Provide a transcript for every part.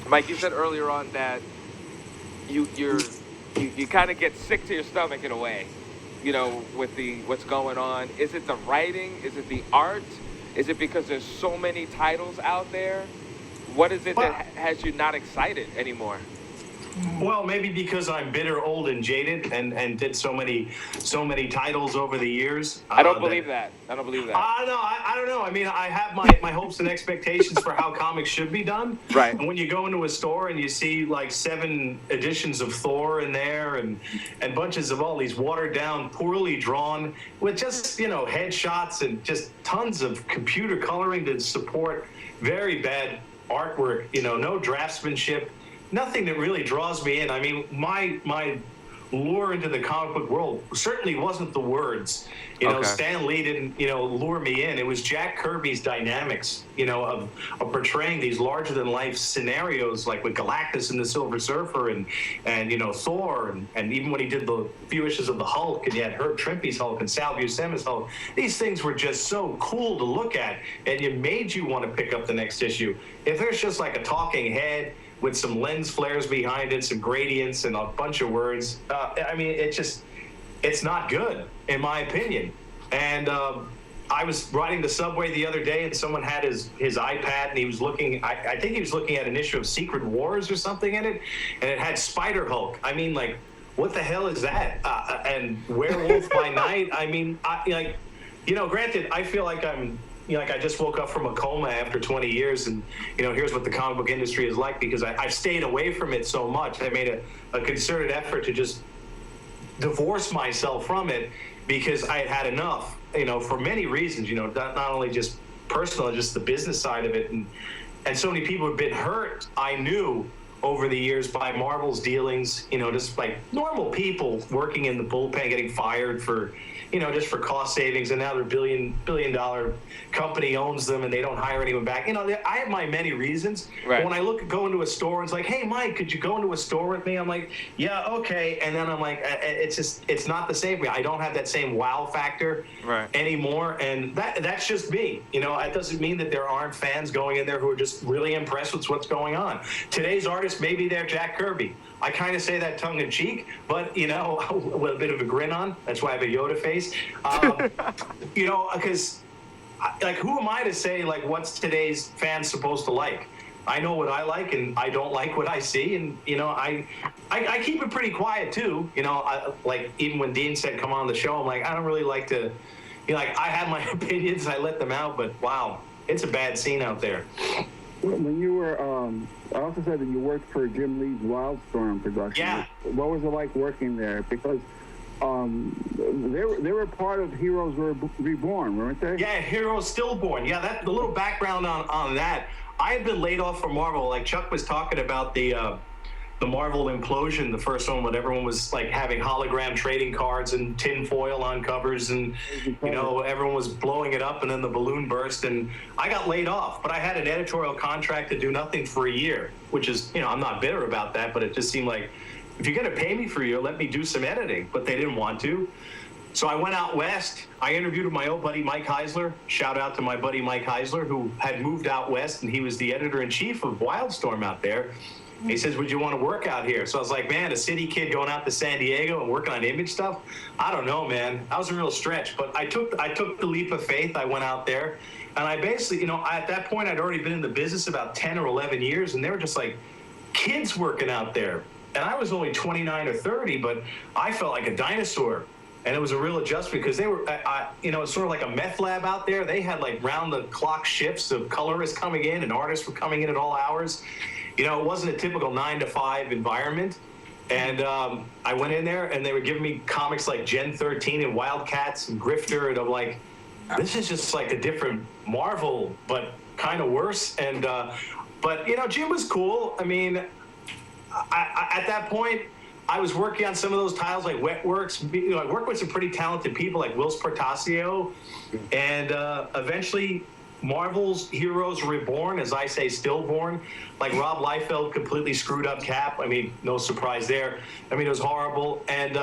Mike, you said earlier on that you you kind of get sick to your stomach in a way, with the what's going on. Is it the writing? Is it the art? Is it because there's so many titles out there? What is it that has you not excited anymore? Well, maybe because I'm bitter, old, and jaded, and did so many titles over the years. I don't believe that. I don't believe that. I don't know. I mean, I have my hopes and expectations for how comics should be done. Right. And when you go into a store and you see like 7 editions of Thor in there, and bunches of all these watered down, poorly drawn, with just headshots and just tons of computer coloring to support very bad artwork. No draftsmanship. Nothing that really draws me in. I mean, my lure into the comic book world certainly wasn't the words. Okay. Stan Lee didn't, lure me in. It was Jack Kirby's dynamics, of portraying these larger than life scenarios, like with Galactus and the Silver Surfer and Thor, and even when he did the few issues of the Hulk, and you had Herb Trimpe's Hulk and Sal Buscema's Hulk. These things were just so cool to look at, and it made you want to pick up the next issue. If there's just like a talking head with some lens flares behind it, some gradients, and a bunch of words. I mean, it's not good, in my opinion. And I was riding the subway the other day, and someone had his iPad, and he was looking, I think he was looking at an issue of Secret Wars or something in it, and it had Spider-Hulk. I mean, like, what the hell is that? And Werewolf by Night. I mean, granted, I feel like I'm, like I just woke up from a coma after 20 years, and here's what the comic book industry is like, because I've stayed away from it so much. I made a concerted effort to just divorce myself from it, because I had enough, for many reasons, not only just personal, just the business side of it, and so many people have been hurt, I knew, over the years by Marvel's dealings, just like normal people working in the bullpen getting fired for just for cost savings, and now their billion dollar company owns them and they don't hire anyone back. I have my many reasons. Right. When I go into a store, it's like, hey, Mike, could you go into a store with me? I'm like, yeah, okay. And then I'm like, it's not the same. I don't have that same wow factor anymore. And that's just me. It doesn't mean that there aren't fans going in there who are just really impressed with what's going on. Today's artist, maybe they're Jack Kirby. I kind of say that tongue in cheek, but with a bit of a grin on. That's why I have a Yoda face. Because like, who am I to say like what's today's fans supposed to like? I know what I like, and I don't like what I see, and I keep it pretty quiet too. Like even when Dean said come on the show, I'm like, I don't really like to. Like, I have my opinions, I let them out, but wow, it's a bad scene out there. When you were, I also said that you worked for Jim Lee's Wildstorm production. Yeah. What was it like working there? Because they were part of Heroes Reborn, weren't they? Yeah, Heroes Stillborn. Yeah, that the little background on that. I had been laid off from Marvel. Like Chuck was talking about the Marvel implosion, the first one when everyone was like having hologram trading cards and tin foil on covers, and everyone was blowing it up, and then the balloon burst, and I got laid off. But I had an editorial contract to do nothing for a year, which is, I'm not bitter about that, but it just seemed like, if you're going to pay me for a year, let me do some editing. But they didn't want to. So I went out west. I interviewed with my old buddy Mike Heisler. Shout out to my buddy Mike Heisler, who had moved out west, and he was the editor-in-chief of Wildstorm out there. He says, would you want to work out here? So I was like, man, a city kid going out to San Diego and working on image stuff? I don't know, man. That was a real stretch. But I took the leap of faith. I went out there. And I basically, at that point, I'd already been in the business about 10 or 11 years. And they were just like kids working out there. And I was only 29 or 30, but I felt like a dinosaur. And it was a real adjustment because they were, it's sort of like a meth lab out there. They had like round-the-clock shifts of colorists coming in and artists were coming in at all hours. It wasn't a typical 9-to-5 environment. And I went in there, and they were giving me comics like Gen 13 and Wildcats and Grifter, and I'm like, this is just like a different Marvel, but kind of worse. And but Jim was cool. I mean, at that point, I was working on some of those titles like Wetworks. I worked with some pretty talented people like Will Spartasio, and eventually Marvel's Heroes Reborn, as I say, stillborn. Like Rob Liefeld completely screwed up Cap. I mean, no surprise there. I mean, it was horrible. And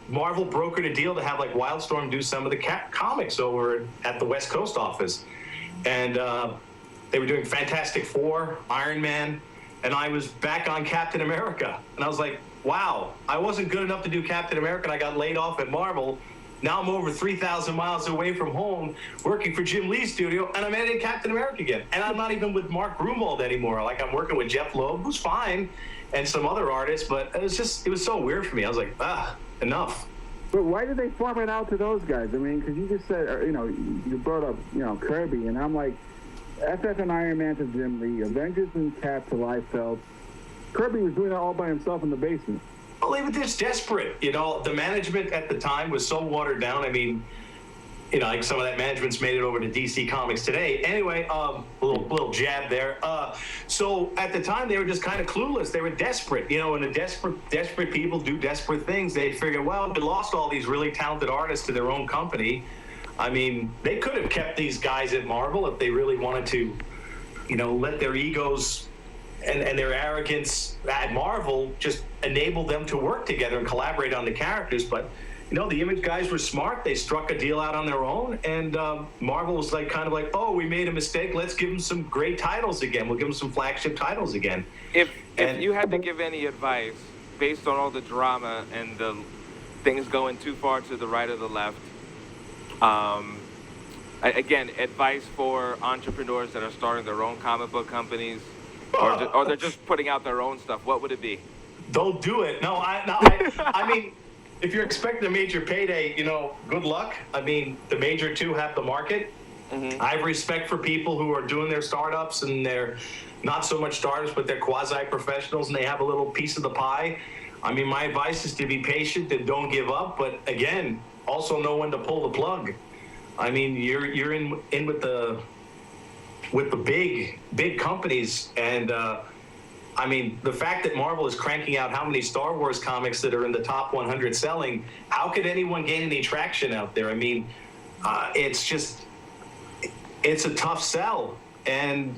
Marvel brokered a deal to have like Wildstorm do some of the Cap comics over at the West Coast office. And they were doing Fantastic Four, Iron Man, and I was back on Captain America. And I was like, wow, I wasn't good enough to do Captain America, and I got laid off at Marvel. Now I'm over 3,000 miles away from home, working for Jim Lee's studio, and I'm editing Captain America again. And I'm not even with Mark Grunwald anymore. Like, I'm working with Jeff Loeb, who's fine, and some other artists, but it was so weird for me. I was like, enough. But why did they farm it out to those guys? I mean, because you just said, you brought up, Kirby, and I'm like, FF and Iron Man to Jim Lee, Avengers and Cap to Liefeld. Kirby was doing that all by himself in the basement. Well, they were just desperate. The management at the time was so watered down. I mean, like some of that management's made it over to DC Comics today. Anyway, little jab there. So at the time, they were just kind of clueless. They were desperate, and the desperate people do desperate things. They figured, well, they lost all these really talented artists to their own company. I mean, they could have kept these guys at Marvel if they really wanted to, let their egos and their arrogance at Marvel just enable them to work together and collaborate on the characters. But, the Image guys were smart. They struck a deal out on their own, and Marvel was kind of like, oh, we made a mistake. Let's give them some great titles again. We'll give them some flagship titles again. If you had to give any advice based on all the drama and the things going too far to the right or the left, again, advice for entrepreneurs that are starting their own comic book companies, or they're just putting out their own stuff, what would it be? Don't do it. No, I mean, if you're expecting a major payday, good luck. I mean, the major two have the market. Mm-hmm. I have respect for people who are doing their startups, and they're not so much startups, but they're quasi-professionals, and they have a little piece of the pie. I mean, my advice is to be patient and don't give up, but again, also know when to pull the plug. I mean, you're in with the big companies, and I mean, the fact that Marvel is cranking out how many Star Wars comics that are in the top 100 selling, how could anyone gain any traction out there? I mean, it's a tough sell, and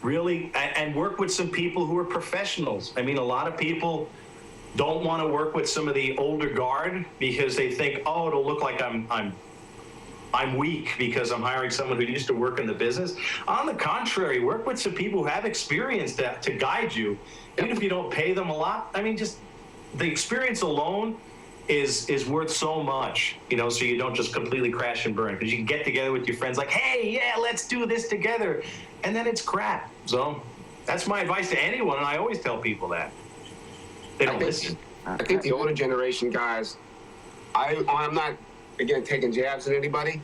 really, and work with some people who are professionals. I mean, a lot of people don't want to work with some of the older guard because they think, oh, it'll look like I'm weak because I'm hiring someone who used to work in the business. On the contrary, work with some people who have experience to guide you, even if you don't pay them a lot. I mean, just the experience alone is worth so much, so you don't just completely crash and burn, because you can get together with your friends like, hey, yeah, let's do this together, and then it's crap. So that's my advice to anyone, and I always tell people that. They don't listen. I think the older generation guys, I'm not, again, taking jabs at anybody.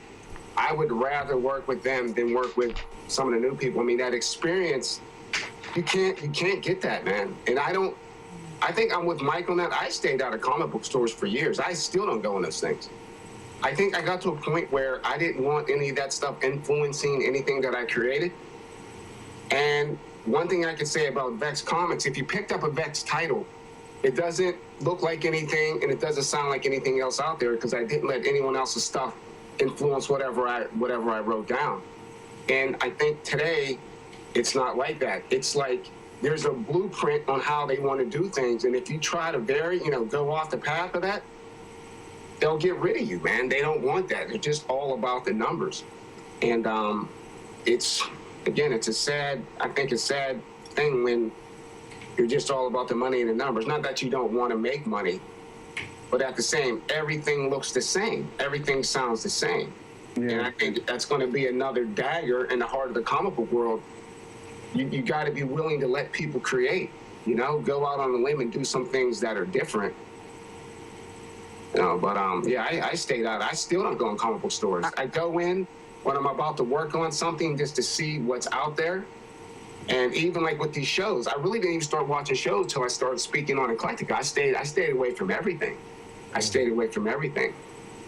I would rather work with them than work with some of the new people. I mean, that experience, you can't get that, man. And I think I'm with Mike on that. I stayed out of comic book stores for years. I still don't go in those things. I think I got to a point where I didn't want any of that stuff influencing anything that I created. And one thing I can say about Vex Comics, if you picked up a Vex title, it doesn't look like anything, and it doesn't sound like anything else out there, because I didn't let anyone else's stuff influence whatever I wrote down. And I think today, it's not like that. It's like there's a blueprint on how they want to do things, and if you try to go off the path of that, they'll get rid of you, man. They don't want that. They're just all about the numbers. And it's a sad thing when you're just all about the money and the numbers. Not that you don't want to make money, but at the same, everything looks the same. Everything sounds the same. Yeah. And I think that's going to be another dagger in the heart of the comic book world. You got to be willing to let people create, go out on a limb and do some things that are different. But I stayed out. I still don't go in comic book stores. I go in when I'm about to work on something just to see what's out there. And even like with these shows, I really didn't even start watching shows until I started speaking on ECLECTICKA. I stayed away from everything.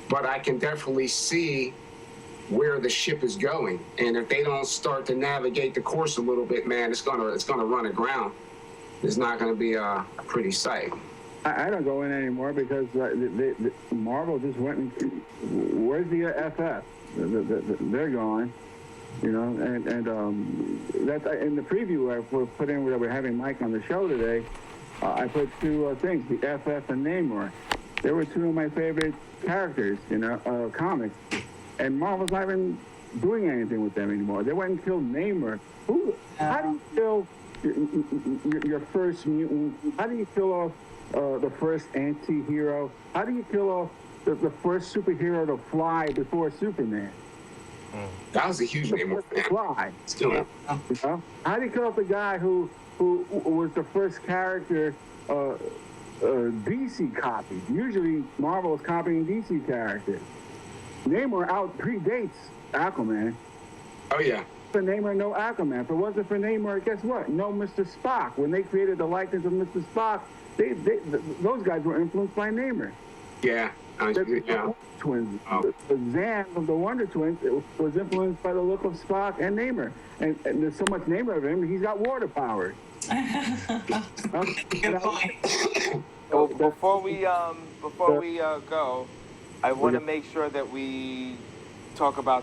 But I can definitely see where the ship is going. And if they don't start to navigate the course a little bit, man, it's gonna run aground. It's not gonna be a pretty sight. I don't go in anymore because Marvel just went and where's the FF? They're gone. And that's in the preview I put in where we're having Mike on the show today. I put two things: the FF and Namor. They were two of my favorite characters, comics. And Marvel's not even doing anything with them anymore. They went and killed Namor. How do you kill your first mutant? How do you kill off the first anti-hero? How do you kill off the first superhero to fly before Superman? That was a huge name. Fly. Still. You know? How do you kill off the guy who was the first character DC copied? Usually Marvel is copying DC characters. Namor predates Aquaman. Oh yeah. For Namor, no Aquaman. If it wasn't for Namor, guess what? No Mr. Spock. When they created the likeness of Mr. Spock, those guys were influenced by Namor. Yeah. The twins. The Zan of the Wonder Twins was influenced by the look of Spock and Namor. And there's so much Namor of him, he's got water powers. Good point. Well, before we go, I want to make sure that we talk about